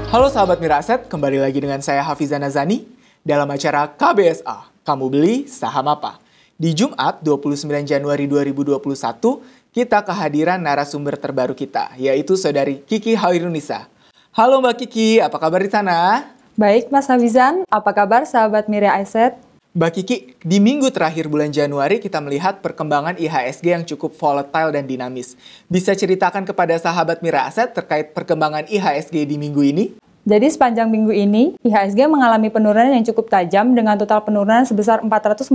Halo sahabat Mira Aset, kembali lagi dengan saya Hafizan Nazani dalam acara KBSA. Kamu beli saham apa? Di Jumat 29 Januari 2021, kita kehadiran narasumber terbaru kita, yaitu Saudari Kiki Hairunisa. Halo Mbak Kiki, apa kabar di sana? Baik Mas Hafizan, apa kabar sahabat Mira Aset? Mbak Kiki, di minggu terakhir bulan Januari kita melihat perkembangan IHSG yang cukup volatile dan dinamis. Bisa ceritakan kepada sahabat Mira Aset terkait perkembangan IHSG di minggu ini? Jadi sepanjang minggu ini, IHSG mengalami penurunan yang cukup tajam dengan total penurunan sebesar 444,8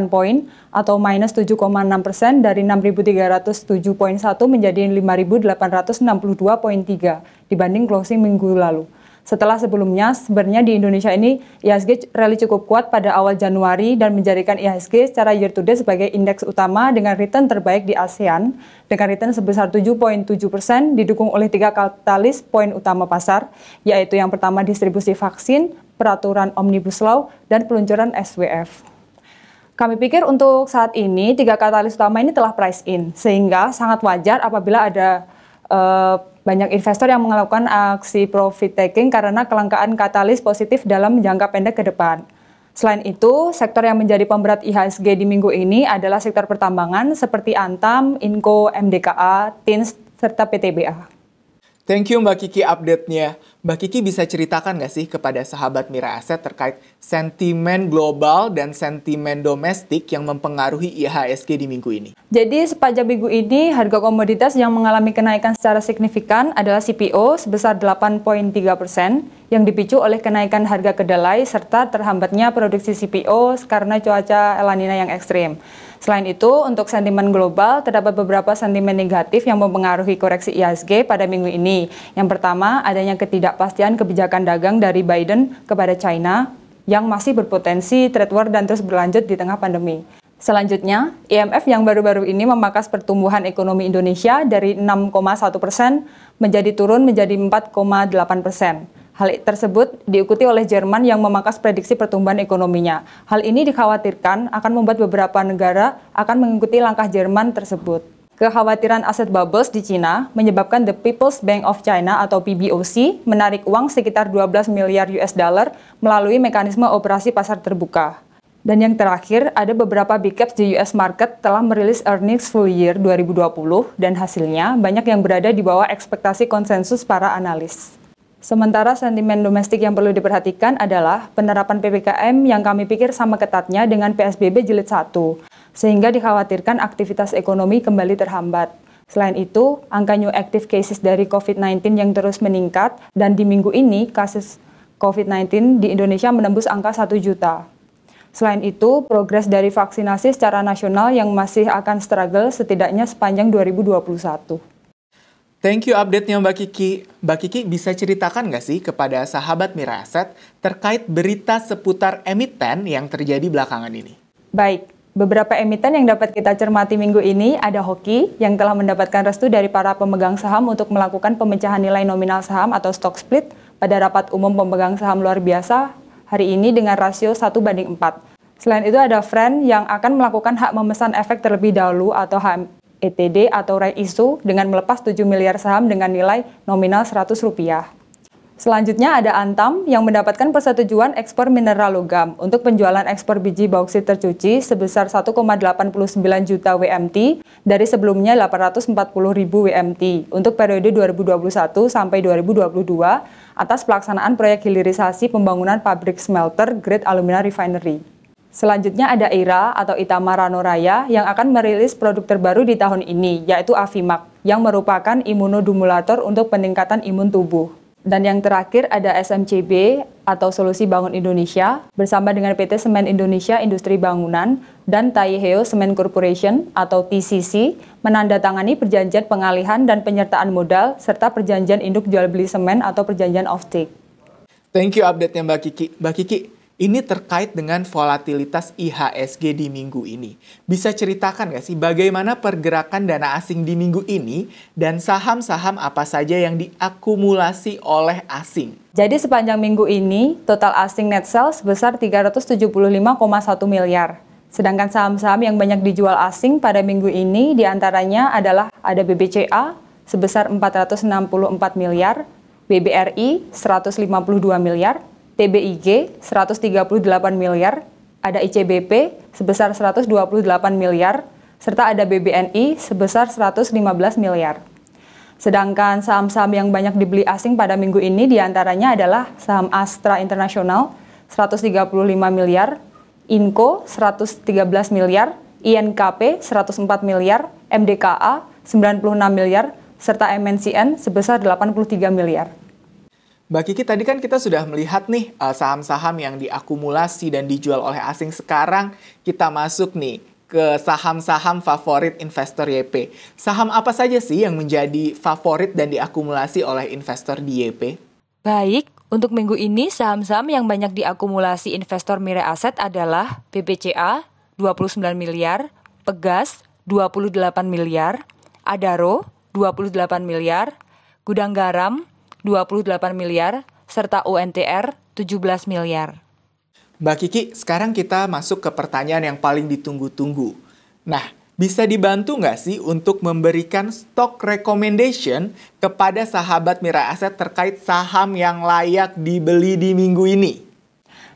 poin atau minus 7,6% dari 6.307,1 menjadi 5.862,3 dibanding closing minggu lalu. Setelah sebelumnya, sebenarnya di Indonesia ini IHSG rally cukup kuat pada awal Januari dan menjadikan IHSG secara year to date sebagai indeks utama dengan return terbaik di ASEAN dengan return sebesar 7,7% didukung oleh 3 katalis poin utama pasar, yaitu yang pertama distribusi vaksin, peraturan Omnibus Law, dan peluncuran SWF. Kami pikir untuk saat ini 3 katalis utama ini telah price in, sehingga sangat wajar apabila ada banyak investor yang melakukan aksi profit taking karena kelangkaan katalis positif dalam jangka pendek ke depan. Selain itu, sektor yang menjadi pemberat IHSG di minggu ini adalah sektor pertambangan seperti Antam, Inco, MDKA, TINS, serta PTBA. Thank you Mbak Kiki update-nya. Mbak Kiki bisa ceritakan nggak sih kepada sahabat Mira Aset terkait sentimen global dan sentimen domestik yang mempengaruhi IHSG di minggu ini? Jadi sepanjang minggu ini harga komoditas yang mengalami kenaikan secara signifikan adalah CPO sebesar 8,3% yang dipicu oleh kenaikan harga kedelai serta terhambatnya produksi CPO karena cuaca La Nina yang ekstrim. Selain itu, untuk sentimen global, terdapat beberapa sentimen negatif yang mempengaruhi koreksi IHSG pada minggu ini. Yang pertama, adanya ketidakpastian kebijakan dagang dari Biden kepada China yang masih berpotensi trade war dan terus berlanjut di tengah pandemi. Selanjutnya, IMF yang baru-baru ini memangkas pertumbuhan ekonomi Indonesia dari 6,1% menjadi turun menjadi 4,8%. Hal tersebut diikuti oleh Jerman yang memangkas prediksi pertumbuhan ekonominya. Hal ini dikhawatirkan akan membuat beberapa negara akan mengikuti langkah Jerman tersebut. Kekhawatiran aset bubbles di Cina menyebabkan The People's Bank of China atau PBOC menarik uang sekitar 12 miliar US dollar melalui mekanisme operasi pasar terbuka. Dan yang terakhir, ada beberapa big caps di US market telah merilis earnings full year 2020 dan hasilnya banyak yang berada di bawah ekspektasi konsensus para analis. Sementara sentimen domestik yang perlu diperhatikan adalah penerapan PPKM yang kami pikir sama ketatnya dengan PSBB jilid 1, sehingga dikhawatirkan aktivitas ekonomi kembali terhambat. Selain itu, angka new active cases dari COVID-19 yang terus meningkat, dan di minggu ini kasus COVID-19 di Indonesia menembus angka 1 juta. Selain itu, progres dari vaksinasi secara nasional yang masih akan struggle setidaknya sepanjang 2021. Thank you update-nya Mbak Kiki. Mbak Kiki bisa ceritakan nggak sih kepada sahabat Mira Aset terkait berita seputar emiten yang terjadi belakangan ini? Baik, beberapa emiten yang dapat kita cermati minggu ini ada Hoki yang telah mendapatkan restu dari para pemegang saham untuk melakukan pemecahan nilai nominal saham atau stock split pada rapat umum pemegang saham luar biasa hari ini dengan rasio 1:4. Selain itu ada Friend yang akan melakukan hak memesan efek terlebih dahulu atau HETD atau right issue dengan melepas 7 miliar saham dengan nilai nominal Rp100. Selanjutnya ada Antam yang mendapatkan persetujuan ekspor mineral logam untuk penjualan ekspor biji bauksit tercuci sebesar 1,89 juta WMT dari sebelumnya 840.000 WMT untuk periode 2021 sampai 2022 atas pelaksanaan proyek hilirisasi pembangunan pabrik smelter grade alumina refinery. Selanjutnya ada IRA atau Itama Rano Raya yang akan merilis produk terbaru di tahun ini, yaitu Avimax, yang merupakan imunodumulator untuk peningkatan imun tubuh. Dan yang terakhir ada SMCB atau Solusi Bangun Indonesia bersama dengan PT Semen Indonesia Industri Bangunan dan Taiheo Cement Corporation atau TCC menandatangani perjanjian pengalihan dan penyertaan modal serta perjanjian induk jual beli semen atau perjanjian offtake. Thank you update-nya Mbak Kiki. Mbak Kiki, ini terkait dengan volatilitas IHSG di minggu ini. Bisa ceritakan nggak sih bagaimana pergerakan dana asing di minggu ini dan saham-saham apa saja yang diakumulasi oleh asing? Jadi sepanjang minggu ini, total asing net sales sebesar 375,1 miliar. Sedangkan saham-saham yang banyak dijual asing pada minggu ini diantaranya adalah ada BBCA sebesar 464 miliar, BBRI 152 miliar, TBIG 138 miliar, ada ICBP sebesar 128 miliar, serta ada BBNI sebesar 115 miliar. Sedangkan saham-saham yang banyak dibeli asing pada minggu ini diantaranya adalah saham Astra International 135 miliar, Inco 113 miliar, INKP 104 miliar, MDKA 96 miliar, serta MNCN sebesar 83 miliar. Mbak Kiki, tadi kan kita sudah melihat nih saham-saham yang diakumulasi dan dijual oleh asing. Sekarang kita masuk nih ke saham-saham favorit investor YP. Saham apa saja sih yang menjadi favorit dan diakumulasi oleh investor di YP? Baik, untuk minggu ini saham-saham yang banyak diakumulasi investor Mirae Asset adalah BBCA 29 miliar, Pegas 28 miliar, Adaro 28 miliar, Gudang Garam 28 miliar, serta UNTR 17 miliar. Mbak Kiki, sekarang kita masuk ke pertanyaan yang paling ditunggu-tunggu. Nah, bisa dibantu nggak sih untuk memberikan stock recommendation kepada sahabat Mirae Asset terkait saham yang layak dibeli di minggu ini?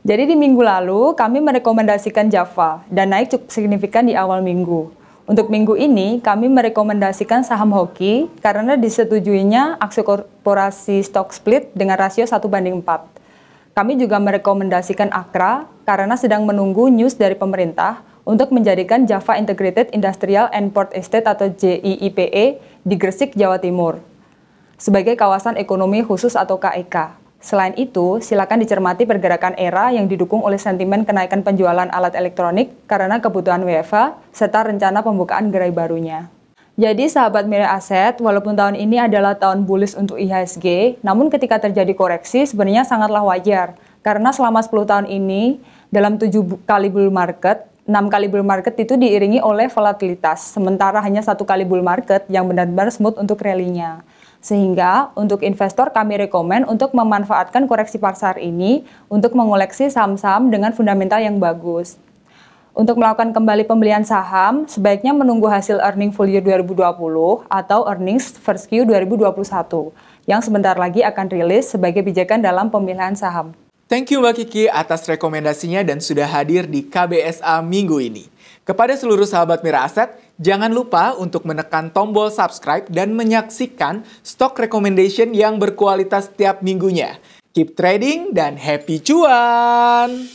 Jadi di minggu lalu kami merekomendasikan Java dan naik cukup signifikan di awal minggu. Untuk minggu ini, kami merekomendasikan saham Hoki karena disetujuinya aksi korporasi stock split dengan rasio 1:4. Kami juga merekomendasikan Akra karena sedang menunggu news dari pemerintah untuk menjadikan Java Integrated Industrial and Port Estate atau JIIPE di Gresik, Jawa Timur sebagai kawasan ekonomi khusus atau KEK. Selain itu, silakan dicermati pergerakan ERA yang didukung oleh sentimen kenaikan penjualan alat elektronik karena kebutuhan WFH serta rencana pembukaan gerai barunya. Jadi sahabat Mirae Asset, walaupun tahun ini adalah tahun bullish untuk IHSG, namun ketika terjadi koreksi sebenarnya sangatlah wajar. Karena selama 10 tahun ini, dalam 7 kali bull market, 6 kali bull market itu diiringi oleh volatilitas, sementara hanya 1 kali bull market yang benar-benar smooth untuk rally-nya. Sehingga untuk investor kami rekomen untuk memanfaatkan koreksi pasar ini untuk mengoleksi saham-saham dengan fundamental yang bagus. Untuk melakukan kembali pembelian saham, sebaiknya menunggu hasil earning full year 2020 atau earnings first Q 2021 yang sebentar lagi akan rilis sebagai pijakan dalam pemilihan saham. Thank you Mbak Kiki atas rekomendasinya dan sudah hadir di KBSA minggu ini. Kepada seluruh sahabat Mirae Asset, jangan lupa untuk menekan tombol subscribe dan menyaksikan stock recommendation yang berkualitas setiap minggunya. Keep trading dan happy cuan!